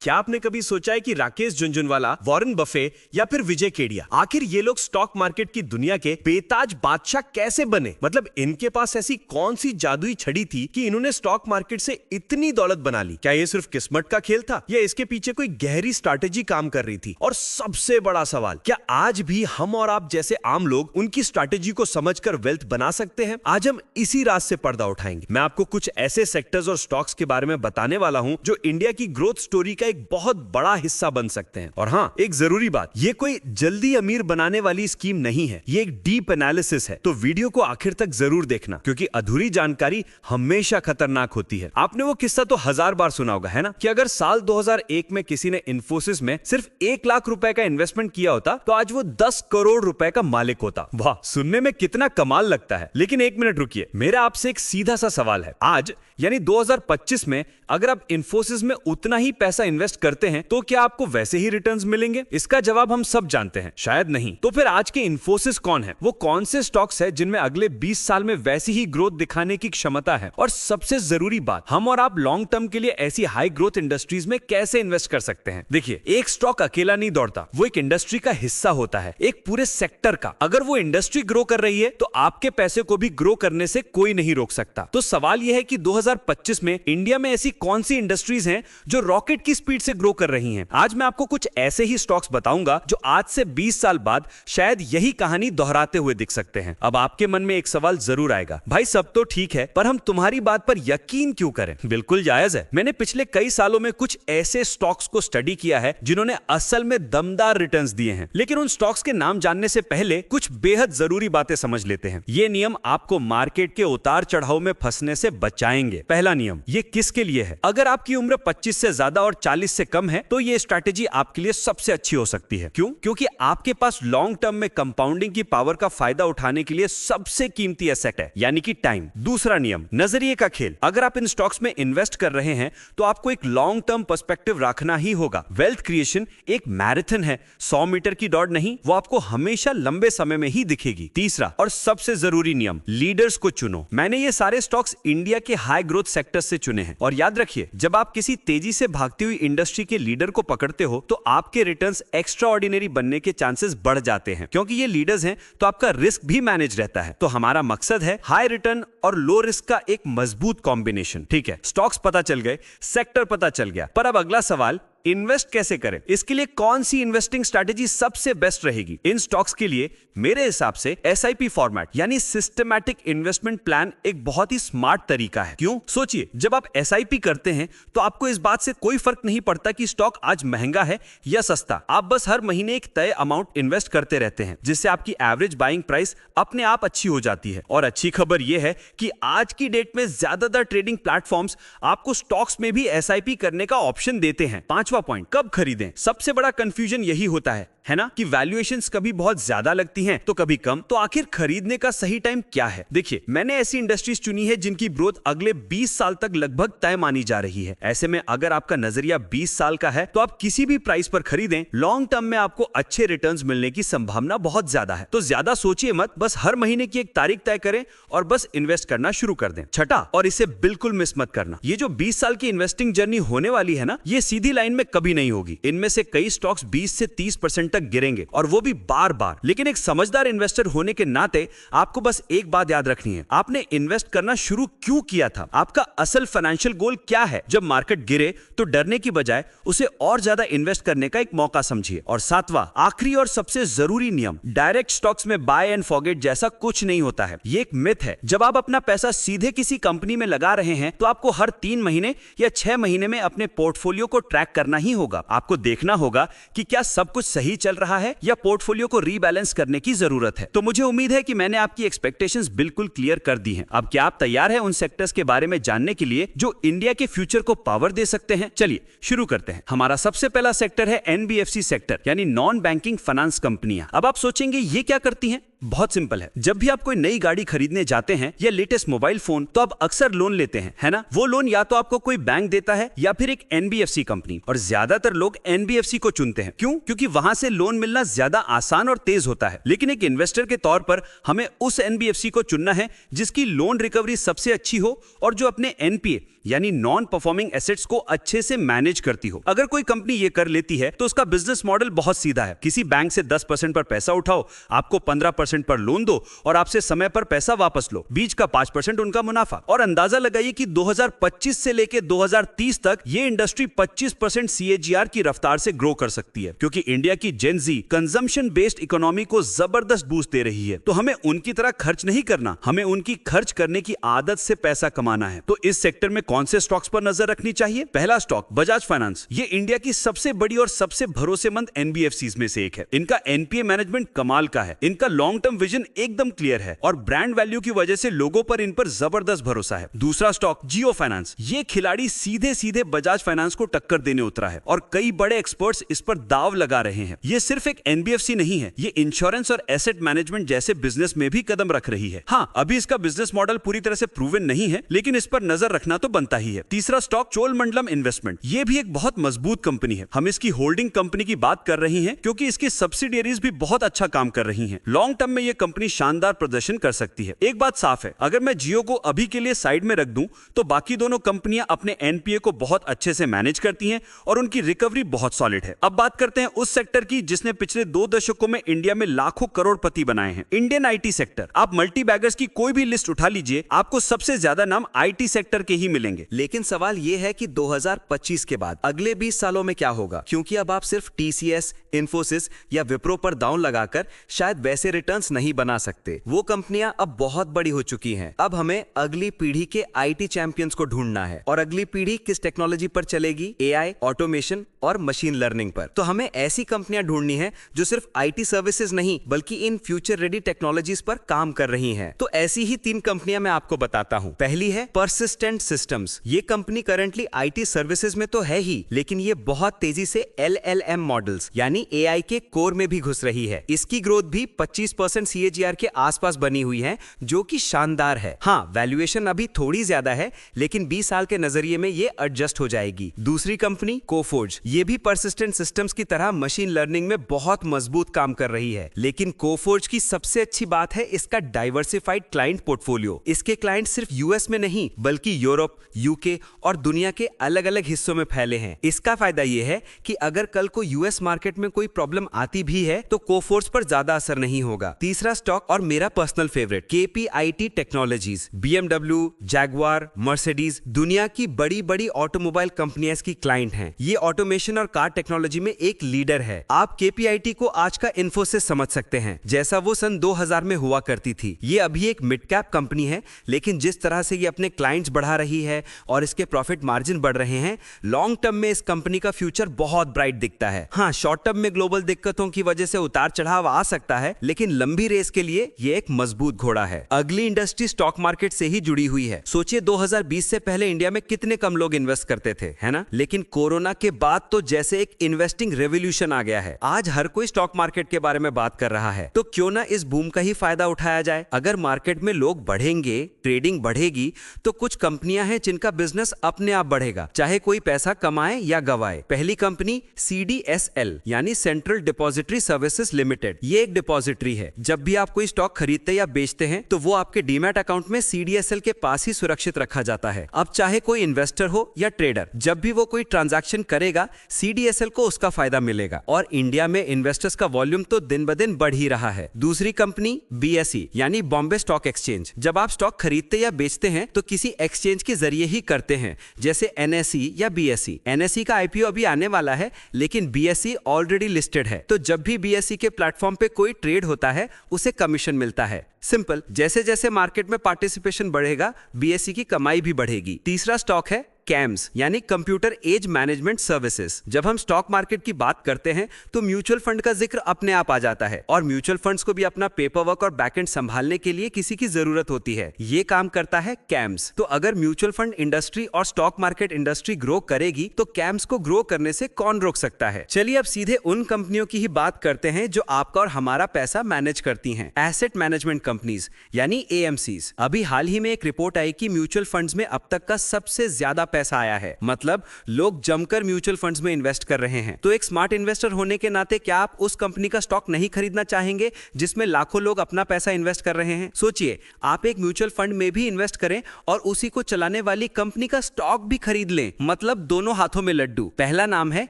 क्या आपने कभी सोचा है कि राकेश झुनझुनवाला, वॉरेन बफे या फिर विजय केडिया, आखिर ये लोग स्टॉक मार्केट की दुनिया के बेताज बादशाह कैसे बने? मतलब इनके पास ऐसी कौन सी जादुई छड़ी थी कि इन्होंने स्टॉक मार्केट से इतनी दौलत बना ली? क्या ये सिर्फ किस्मत का खेल था या इसके पीछे कोई गहरी स्ट्रैटेजी काम कर रही थी? और सबसे बड़ा सवाल, क्या आज भी हम और आप जैसे आम लोग उनकी स्ट्रैटेजी को समझकर वेल्थ बना सकते हैं? आज हम इसी राज से पर्दा उठाएंगे। मैं आपको कुछ ऐसे सेक्टर्स और स्टॉक्स के बारे में बताने वाला हूं जो इंडिया की ग्रोथ स्टोरी का एक बहुत बड़ा हिस्सा बन सकते हैं। और हाँ, एक जरूरी बात, ये कोई जल्दी अमीर बनाने वाली स्कीम नहीं है, ये एक डीप एनालिसिस है। तो वीडियो को आखिर तक जरूर देखना, क्योंकि अधूरी जानकारी हमेशा खतरनाक होती है। आपने वो किस्सा तो 1000 बार सुना होगा, है ना, कि अगर साल 2001 में किसी ने इन्फोसिस में सिर्फ 1 लाख रुपए का इन्वेस्टमेंट किया होता तो आज वो 10 करोड़ रुपए का मालिक होता। वाह, सुनने में कितना कमाल लगता है। लेकिन एक मिनट रुकिए, मेरा आपसे एक सीधा सा सवाल है। आज यानी 2025 में अगर आप इन्फोसिस में उतना ही पैसा इन्वेस्ट करते हैं तो क्या आपको वैसे ही रिटर्न्स मिलेंगे? इसका जवाब हम सब जानते हैं, शायद नहीं। तो फिर आज के इन्फोसिस कौन है? वो कौन से स्टॉक्स है जिनमें अगले 20 साल में वैसी ही ग्रोथ दिखाने की क्षमता है? और सबसे जरूरी बात, हम और आप लॉन्ग टर्म के लिए ऐसी हाई ग्रोथ इंडस्ट्रीज में कैसे इन्वेस्ट कर सकते हैं? देखिए, एक स्टॉक अकेला नहीं दौड़ता, वो एक इंडस्ट्री का हिस्सा होता है, एक पूरे सेक्टर का। अगर वो इंडस्ट्री ग्रो कर रही है तो आपके पैसे को भी ग्रो करने से कोई नहीं रोक सकता। तो सवाल यह है कि 2025 में इंडिया में ऐसी कौन सी इंडस्ट्रीज हैं जो रॉकेट की स्पीड से ग्रो कर रही हैं? आज मैं आपको कुछ ऐसे ही स्टॉक्स बताऊंगा जो आज से 20 साल बाद शायद यही कहानी दोहराते हुए दिख सकते हैं। अब आपके मन में एक सवाल जरूर आएगा, भाई सब तो ठीक है, पर हम तुम्हारी बात पर यकीन क्यों करें? बिल्कुल जायज है। मैंने पिछले कई सालों में कुछ ऐसे स्टॉक्स को स्टडी किया है जिन्होंने असल में दमदार रिटर्न्स दिए हैं। लेकिन उन स्टॉक्स के नाम जानने से पहले कुछ बेहद जरूरी बातें समझ लेते हैं। ये नियम आपको मार्केट के उतार चढ़ाव में फंसने से बचाएंगे। पहला नियम, ये किसके लिए है? अगर आपकी उम्र 25 से ज्यादा और 40 से कम है तो ये स्ट्रैटेजी आपके लिए सबसे अच्छी हो सकती है। क्यों? क्योंकि आपके पास लॉन्ग टर्म में कंपाउंडिंग की पावर का फायदा उठाने के लिए सबसे कीमती एसेट है, यानी कि टाइम। दूसरा नियम, नजरिए का खेल। अगर आप इन स्टॉक्स में इन्वेस्ट कर रहे हैं तो आपको एक लॉन्ग टर्म पर्सपेक्टिव रखना ही होगा। वेल्थ क्रिएशन एक मैराथन है, 100 मीटर की दौड़ नहीं, वो आपको हमेशा लंबे समय में ही दिखेगी। तीसरा और सबसे जरूरी नियम, लीडर्स को चुनो। मैंने ये सारे स्टॉक्स इंडिया के हाई ग्रोथ सेक्टर से चुने हैं। और याद रखिए, जब आप किसी तेजी से भागती हुई इंडस्ट्री के लीडर को पकड़ते हो तो आपके रिटर्न्स एक्स्ट्रा ऑर्डिनरी बनने के चांसेस बढ़ जाते हैं। क्योंकि ये लीडर्स हैं तो आपका रिस्क भी मैनेज रहता है। तो हमारा मकसद है हाई रिटर्न और लो रिस्क का एक मजबूत कॉम्बिनेशन। ठीक है, स्टॉक्स पता चल गए, सेक्टर पता चल गया, पर अब अगला सवाल, इन्वेस्ट कैसे करें? इसके लिए कौन सी इन्वेस्टिंग स्ट्रैटेजी सबसे बेस्ट रहेगी? इन स्टॉक्स के लिए मेरे हिसाब से एसआईपी फॉर्मेट यानी सिस्टमैटिक इन्वेस्टमेंट प्लान एक बहुत ही स्मार्ट तरीका है। क्यों? सोचिए, जब आप एसआईपी करते हैं तो आपको इस बात से कोई फर्क नहीं पड़ता कि स्टॉक आज महंगा है या सस्ता। आप बस हर महीने एक तय अमाउंट इन्वेस्ट करते रहते हैं, जिससे आपकी एवरेज बाइंग प्राइस अपने आप अच्छी हो जाती है। और अच्छी खबर यह है कि आज की डेट में ज्यादातर ट्रेडिंग प्लेटफॉर्म्स आपको स्टॉक्स में भी एसआईपी करने का ऑप्शन देते हैं। पॉइंट, कब खरीदें? सबसे बड़ा कंफ्यूजन यही होता है ना, कि वैल्यूएशंस कभी बहुत ज्यादा लगती हैं तो कभी कम। तो आखिर खरीदने का सही टाइम क्या है? देखिए, मैंने ऐसी इंडस्ट्रीज चुनी है जिनकी ग्रोथ अगले 20 साल तक लगभग तय मानी जा रही है। ऐसे में अगर आपका नजरिया 20 साल का है तो आप किसी भी प्राइस पर खरीदें, लॉन्ग टर्म में आपको अच्छे रिटर्न्स मिलने की संभावना बहुत ज्यादा है। तो ज्यादा सोचिए मत, बस हर महीने की एक तारीख तय करें और बस इन्वेस्ट करना शुरू कर दें। छठा, और इसे बिल्कुल मिस मत करना, ये जो 20 साल की इन्वेस्टिंग जर्नी होने वाली है ना, ये सीधी लाइन में कभी नहीं होगी। इनमें से कई स्टॉक्स 20 से 30% तक गिरेंगे, और वो भी बार बार। लेकिन एक समझदार इन्वेस्टर होने के नाते आपको बस एक बात याद रखनी है, आपने इन्वेस्ट करना शुरू क्यों किया था? आपका असल फाइनेंशियल गोल क्या है? जब मार्केट गिरे तो डरने की बजाय उसे और ज्यादा इन्वेस्ट करने का एक मौका समझिए। और सातवां, आखिरी और सबसे जरूरी नियम, डायरेक्ट स्टॉक्स में बाय एंड फॉरगेट जैसा कुछ नहीं होता है। ये एक मिथ है। जब आप अपना पैसा सीधे किसी कंपनी में लगा रहे हैं तो आपको हर 3 महीने या 6 महीने में अपने पोर्टफोलियो को ट्रैक करना ही होगा। आपको देखना होगा कि क्या सब कुछ सही चल रहा है या पोर्टफोलियो को रीबैलेंस करने की जरूरत है। तो मुझे उम्मीद है कि मैंने आपकी एक्सपेक्टेशंस बिल्कुल क्लियर कर दी हैं। अब क्या आप तैयार हैं उन सेक्टर्स के बारे में जानने के लिए जो इंडिया के फ्यूचर को पावर दे सकते हैं? चलिए शुरू करते हैं। हमारा सबसे पहला सेक्टर है एनबीएफसी सेक्टर, यानी नॉन बैंकिंग फाइनेंस कंपनियां। अब आप सोचेंगे ये क्या करती हैं? बहुत सिंपल है। जब भी आप कोई नई गाड़ी खरीदने जाते हैं या लेटेस्ट मोबाइल फोन, तो आप अक्सर लोन लेते हैं, है ना? वो लोन या तो आपको कोई बैंक देता है या फिर एक एनबीएफसी कंपनी, और ज्यादातर लोग एनबीएफसी को चुनते हैं। क्यों? क्योंकि वहां से लोन मिलना ज्यादा आसान और तेज होता है। लेकिन एक इन्वेस्टर के तौर पर हमें उस एनबीएफसी को चुनना है जिसकी लोन रिकवरी सबसे अच्छी हो और जो अपने एनपीए यानी नॉन परफॉर्मिंग एसेट्स को अच्छे से मैनेज करती हो। अगर कोई कंपनी ये कर लेती है तो उसका बिजनेस मॉडल बहुत सीधा है। किसी बैंक से 10% पर पैसा उठाओ, आपको 15% पर लोन दो और आपसे समय पर पैसा वापस लो, बीच का 5% उनका मुनाफा। और अंदाजा लगाइए कि 2025 से लेकर 2030 तक ये इंडस्ट्री 25% CAGR की रफ्तार से ग्रो कर सकती है, क्योंकि इंडिया की जेन जी कंजम्पशन बेस्ड इकोनॉमी को जबरदस्त बूस्ट दे रही है। तो हमें उनकी तरह खर्च नहीं करना, हमें उनकी खर्च करने की आदत से पैसा कमाना है। तो इस सेक्टर में कौन से स्टॉक्स पर नजर रखनी चाहिए? पहला स्टॉक बजाज फाइनेंस। ये इंडिया की सबसे बड़ी और सबसे भरोसेमंद NBFCs में से एक है। इनका NPA मैनेजमेंट कमाल का है, इनका लॉन्ग टर्म विजन एकदम क्लियर है और ब्रांड वैल्यू की वजह से लोगों पर इन पर जबरदस्त भरोसा है। दूसरा स्टॉक जियो फाइनेंस। ये खिलाड़ी सीधे सीधे बजाज फाइनेंस को टक्कर देने उतरा है और कई बड़े एक्सपर्ट्स इस पर दाव लगा रहे हैं। ये सिर्फ एक NBFC नहीं है, ये इंश्योरेंस और एसेट मैनेजमेंट जैसे बिजनेस में भी कदम रख रही है। हाँ, अभी इसका बिजनेस मॉडल पूरी तरह से प्रूवन नहीं है, लेकिन इस पर नजर रखना तो बनता ही है। तीसरा स्टॉक चोलमंडलम इन्वेस्टमेंट। ये भी एक बहुत मजबूत कंपनी है। हम इसकी होल्डिंग कंपनी की बात कर रही हैं क्योंकि इसकी सब्सिडियरीज भी बहुत अच्छा काम कर रही हैं। लॉन्ग टर्म में ये कंपनी शानदार प्रदर्शन कर सकती है। एक बात साफ है, अगर मैं जियो को अभी के लिए साइड में रख दूं तो बाकी दोनों कंपनियां अपने NPA को बहुत अच्छे से मैनेज करती हैं और उनकी रिकवरी बहुत सॉलिड है। अब बात करते हैं उस सेक्टर की जिसने पिछले 2 दशकों में इंडिया में लाखों करोड़पति बनाए हैं, इंडियन IT सेक्टर। आप मल्टी बैगर्स की कोई भी लिस्ट उठा लीजिए, आपको सबसे ज्यादा नाम IT सेक्टर के ही मिलेंगे। लेकिन सवाल यह है कि 2025 के बाद अगले 20 सालों में क्या होगा, क्योंकि अब आप सिर्फ TCS, इन्फोसिस या विप्रो पर दांव लगाकर शायद वैसे रिटर्न्स नहीं बना सकते। वो कंपनियां अब बहुत बड़ी हो चुकी हैं। अब हमें अगली पीढ़ी के IT चैंपियंस को ढूंढना है। और अगली पीढ़ी किस टेक्नोलॉजी पर चलेगी? AI, ऑटोमेशन और मशीन लर्निंग पर। तो हमें ऐसी कंपनियां ढूंढनी है जो सिर्फ IT सर्विसेज नहीं बल्कि इन फ्यूचर रेडी टेक्नोलॉजीज पर काम कर रही हैं। तो ऐसी ही 3 कंपनियां मैं आपको बताता हूं। पहली है परसिस्टेंट सिस्टम्स। ये कंपनी करंटली IT सर्विसेज में तो है ही, लेकिन ये बहुत तेजी से LLM मॉडल्स यानी AI के कोर में भी घुस रही है। इसकी ग्रोथ भी 25% CAGR के आसपास बनी हुई है, जो कि शानदार है। हाँ, वैल्यूएशन अभी थोड़ी ज्यादा है, लेकिन 20 साल के नजरिए में ये एडजस्ट हो जाएगी। दूसरी कंपनी कोफोर्ज। ये भी परसिस्टेंट सिस्टम्स की तरह मशीन लर्निंग में बहुत मजबूत काम कर रही है, लेकिन कोफोर्ज की सबसे अच्छी बात है इसका डाइवर्सिफाइड क्लाइंट पोर्टफोलियो। इसके क्लाइंट सिर्फ US में नहीं बल्कि यूरोप, UK और दुनिया के अलग अलग हिस्सों में फैले हैं। इसका फायदा यह है कि अगर कल को US मार्केट में कोई प्रॉब्लम आती भी है तो कोफोर्ज पर ज्यादा असर नहीं होगा। तीसरा स्टॉक और मेरा personal favourite KPIT technologies. BMW, Jaguar, Mercedes दुनिया की बड़ी बड़ी ऑटोमोबाइल कंपनियां की क्लाइंट हैं। ये ऑटोमेशन और कार टेक्नोलॉजी में एक लीडर है। आप KPIT को आज का इन्फोसिस समझ सकते हैं, जैसा वो सन 2000 में हुआ करती थी। ये अभी एक मिड कैप कंपनी है, लेकिन जिस तरह से ये अपने क्लाइंट्स बढ़ा रही है और इसके प्रॉफिट मार्जिन बढ़ रहे हैं, लॉन्ग टर्म में इस कंपनी का फ्यूचर बहुत ब्राइट दिखता है। हाँ, शॉर्ट टर्म में ग्लोबल दिक्कतों की वजह से उतार चढ़ाव आ सकता है, लेकिन लंबी रेस के लिए ये एक मजबूत घोड़ा है। अगली इंडस्ट्री स्टॉक मार्केट से ही जुड़ी हुई है। सोचिए 2020 से पहले इंडिया में कितने कम लोग इन्वेस्ट करते थे, है ना? लेकिन कोरोना के बाद तो जैसे एक इन्वेस्टिंग रेवोल्यूशन आ गया है। आज हर कोई स्टॉक मार्केट के बारे में बात कर रहा है, तो क्यों ना इस बूम का ही फायदा उठाया जाए। अगर मार्केट में लोग बढ़ेंगे, ट्रेडिंग बढ़ेगी, तो कुछ कंपनियां हैं जिनका बिजनेस अपने आप बढ़ेगा, चाहे कोई पैसा कमाए या गवाए। पहली कंपनी CDSL यानी सेंट्रल डिपॉजिटरी सर्विसेज लिमिटेड। ये एक डिपॉजिटरी है। जब भी आप कोई स्टॉक खरीदते या बेचते हैं तो वो आपके डीमैट अकाउंट में CDSL के पास ही सुरक्षित रखा जाता है। अब चाहे कोई इन्वेस्टर हो या ट्रेडर, जब भी वो कोई ट्रांजैक्शन करेगा CDSL को उसका फायदा मिलेगा। और इंडिया में इन्वेस्टर्स का वॉल्यूम तो दिन ब दिन बढ़ ही रहा है। दूसरी कंपनी BSE यानी बॉम्बे स्टॉक एक्सचेंज। जब आप स्टॉक खरीदते या बेचते हैं तो किसी एक्सचेंज के जरिए ही करते हैं, जैसे NSE या BSE। NSE का IPO अभी आने वाला है, लेकिन BSE ऑलरेडी लिस्टेड है, तो जब भी BSE के प्लेटफॉर्म पे कोई ट्रेड होता है उसे कमीशन मिलता है। सिंपल। जैसे जैसे मार्केट में पार्टिसिपेशन बढ़ेगा, BSE की कमाई भी बढ़ेगी। तीसरा स्टॉक है CAMS यानी कंप्यूटर एज मैनेजमेंट सर्विसेज। जब हम स्टॉक मार्केट की बात करते हैं तो म्यूचुअल फंड का जिक्र अपने आप आ जाता है, और म्यूचुअल फंड्स को भी अपना पेपर वर्क और बैकएंड संभालने के लिए किसी की जरूरत होती है। ये काम करता है CAMS। तो अगर म्यूचुअल फंड इंडस्ट्री और स्टॉक मार्केट इंडस्ट्री ग्रो करेगी तो CAMS को ग्रो करने से कौन रोक सकता है? चलिए अब सीधे उन कंपनियों की ही बात करते हैं जो आपका और हमारा पैसा मैनेज करती हैं। एसेट मैनेजमेंट कंपनीज यानी AMCs। अभी हाल ही में एक रिपोर्ट आई कि म्यूचुअल फंड्स में अब तक का सबसे ज्यादा पैसा आया है, मतलब लोग जमकर म्यूचुअल फंड्स में इन्वेस्ट कर रहे हैं। तो एक स्मार्ट इन्वेस्टर होने के नाते क्या आप उस कंपनी का स्टॉक नहीं खरीदना चाहेंगे जिसमें लाखों लोग अपना पैसा इन्वेस्ट कर रहे हैं? सोचिए, आप एक म्यूचुअल फंड में भी इन्वेस्ट करें और उसी को चलाने वाली कंपनी का स्टॉक भी खरीद लें, मतलब दोनों हाथों में लड्डू। पहला नाम है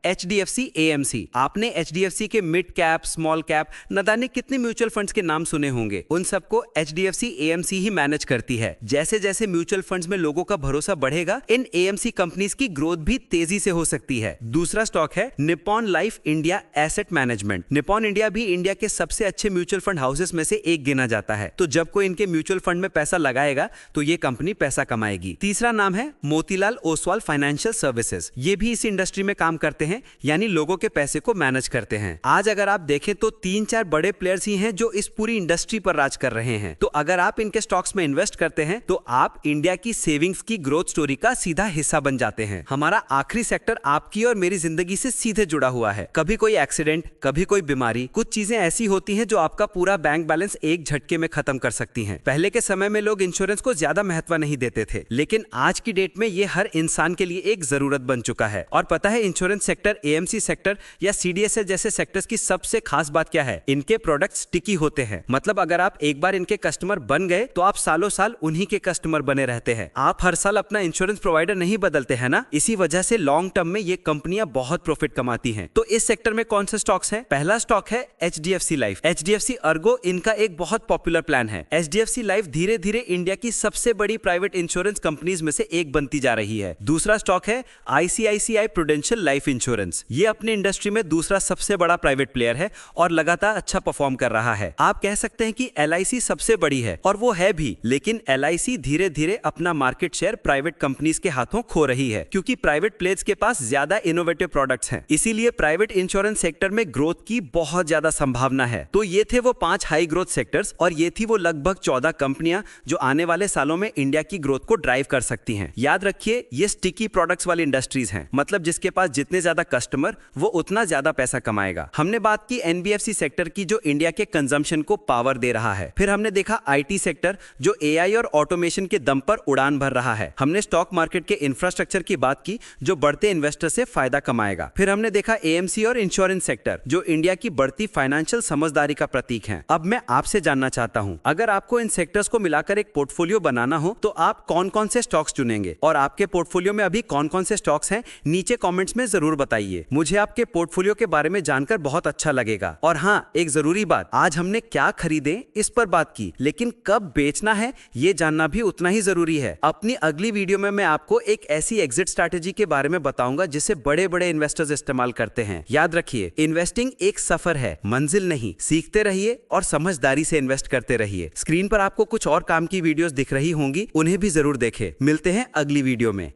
HDFC AMC। आपने HDFC के मिड कैप, स्मॉल कैप, न जाने कितने म्यूचुअल फंड्स के नाम सुने होंगे। उन सबको HDFC AMC ही मैनेज करती है। जैसे जैसे म्यूचुअल फंड्स में लोगों का भरोसा बढ़ेगा, इन AMC कंपनीज की ग्रोथ भी तेजी से हो सकती है। दूसरा स्टॉक है Nippon life India asset management. Nippon India भी इंडिया के सबसे अच्छे म्यूचुअल फंड हाउसेस में से एक गिना जाता है। तो जब कोई इनके म्यूचुअल फंड में पैसा लगाएगा तो ये कंपनी पैसा कमाएगी। तीसरा नाम है मोतीलाल ओसवाल फाइनेंशियल सर्विसेज। ये भी इस इंडस्ट्री में काम करते हैं, यानी लोगों के पैसे को मैनेज करते हैं। आज अगर आप देखें तो 3-4 बड़े प्लेयर्स ही हैं जो इस पूरी इंडस्ट्री पर राज कर रहे हैं। तो अगर आप इनके स्टॉक्स में इन्वेस्ट करते हैं तो आप इंडिया की सेविंग्स की ग्रोथ स्टोरी का सीधा हिस्सा बन जाते हैं। हमारा आखिरी सेक्टर आपकी और मेरी जिंदगी से सीधे जुड़ा हुआ है। कभी कोई एक्सीडेंट, कभी कोई बीमारी, कुछ चीजें ऐसी होती हैं जो आपका पूरा बैंक बैलेंस एक झटके में खत्म कर सकती हैं। पहले के समय में लोग इंश्योरेंस को ज्यादा महत्व नहीं देते थे, लेकिन आज की डेट में ये हर इंसान के लिए एक जरूरत बन चुका है। और पता है इंश्योरेंस सेक्टर, AMC सेक्टर या CDSL जैसे सेक्टर्स की सबसे खास बात क्या है? इनके प्रोडक्ट्स स्टिकी होते हैं। मतलब अगर आप एक बार इनके कस्टमर बन गए तो आप सालों साल उन्हीं के कस्टमर बने रहते हैं। आप हर साल अपना इंश्योरेंस प्रोवाइडर नहीं बदलते हैं ना। इसी वजह से लॉन्ग टर्म में ये कंपनियां बहुत प्रॉफिट कमाती हैं। तो इस सेक्टर में कौन से स्टॉक्स हैं? पहला स्टॉक है HDFC लाइफ। HDFC अर्गो इनका एक बहुत पॉपुलर प्लान है। HDFC लाइफ धीरे धीरे इंडिया की सबसे बड़ी प्राइवेट इंश्योरेंस कंपनीज में से एक बनती जा रही है। दूसरा स्टॉक है ICICI प्रूडेंशियल लाइफ इंश्योरेंस। ये अपनी इंडस्ट्री में दूसरा सबसे बड़ा प्राइवेट प्लेयर है और लगातार अच्छा परफॉर्म कर रहा है। आप कह सकते हैं कि LIC सबसे बड़ी है, और वो है भी, लेकिन LIC धीरे धीरे अपना मार्केट शेयर प्राइवेट कंपनीज के हाथों खो रही है, क्योंकि प्राइवेट प्लेयर्स के पास ज्यादा इनोवेटिव प्रोडक्ट्स हैं। इसीलिए प्राइवेट इंश्योरेंस सेक्टर में ग्रोथ की बहुत ज्यादा संभावना है। तो ये थे वो 5 हाई ग्रोथ सेक्टर्स, और ये थी वो लगभग 14 कंपनियां जो आने वाले सालों में इंडिया की ग्रोथ को ड्राइव कर सकती हैं। याद रखिए, ये स्टिकी प्रोडक्ट्स वाली इंडस्ट्रीज हैं, मतलब जिसके पास जितने ज्यादा कस्टमर वो उतना ज्यादा पैसा कमाएगा। हमने बात की NBFC सेक्टर की जो इंडिया के कंजम्पशन को पावर दे रहा है। फिर हमने देखा IT सेक्टर जो AI और ऑटोमेशन के दम पर उड़ान भर रहा है। हमने स्टॉक मार्केट के इंफ्रास्ट्रक्चर की बात की जो बढ़ते इन्वेस्टर से फायदा कमाएगा। फिर हमने देखा AMC और इंश्योरेंस सेक्टर जो इंडिया की बढ़ती फाइनेंशियल समझदारी का प्रतीक है। अब मैं आपसे जानना चाहता हूं, अगर आपको इन सेक्टर्स को मिलाकर एक पोर्टफोलियो बनाना हो तो आप कौन कौन से स्टॉक्स चुनेंगे, और आपके पोर्टफोलियो में अभी कौन कौन से स्टॉक्स हैं? नीचे कमेंट्स में जरूर बताइए। मुझे आपके पोर्टफोलियो के बारे में जानकर बहुत अच्छा लगेगा। और हाँ, एक जरूरी बात, आज हमने क्या खरीदे इस पर बात की, लेकिन कब बेचना है ये जानना भी उतना ही जरूरी है। अपनी अगली वीडियो में मैं आपको एक ऐसी एग्जिट स्ट्रैटेजी के बारे में बताऊंगा जिसे बड़े बड़े इन्वेस्टर्स इस्तेमाल करते हैं। याद रखिए, इन्वेस्टिंग एक सफर है, मंजिल नहीं। सीखते रहिए और समझदारी से इन्वेस्ट करते रहिए। स्क्रीन पर आपको कुछ और काम की वीडियोस दिख रही होंगी, उन्हें भी जरूर देखें। मिलते हैं अगली वीडियो में।